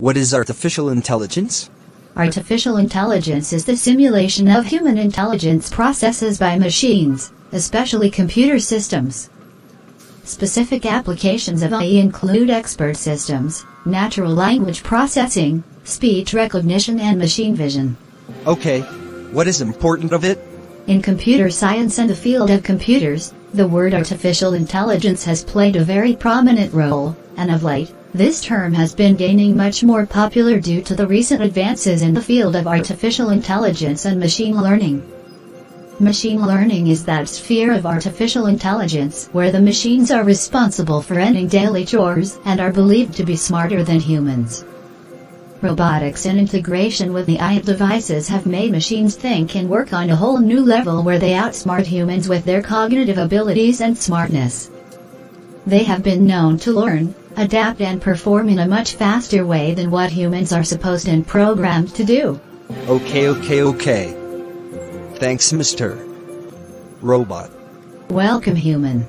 What is artificial intelligence? Artificial intelligence is the simulation of human intelligence processes by machines, especially computer systems. Specific applications of AI include expert systems, natural language processing, speech recognition and machine vision. Okay, what is important of it? In computer science and the field of computers, the word artificial intelligence has played a very prominent role, and of late, this term has been gaining much more popular due to the recent advances in the field of artificial intelligence and machine learning. Machine learning is that sphere of artificial intelligence where the machines are responsible for ending daily chores and are believed to be smarter than humans. Robotics and integration with AI devices have made machines think and work on a whole new level where they outsmart humans with their cognitive abilities and smartness. They have been known to learn, adapt and perform in a much faster way than what humans are supposed and programmed to do. Okay. Thanks, Mr. Robot. Welcome, human.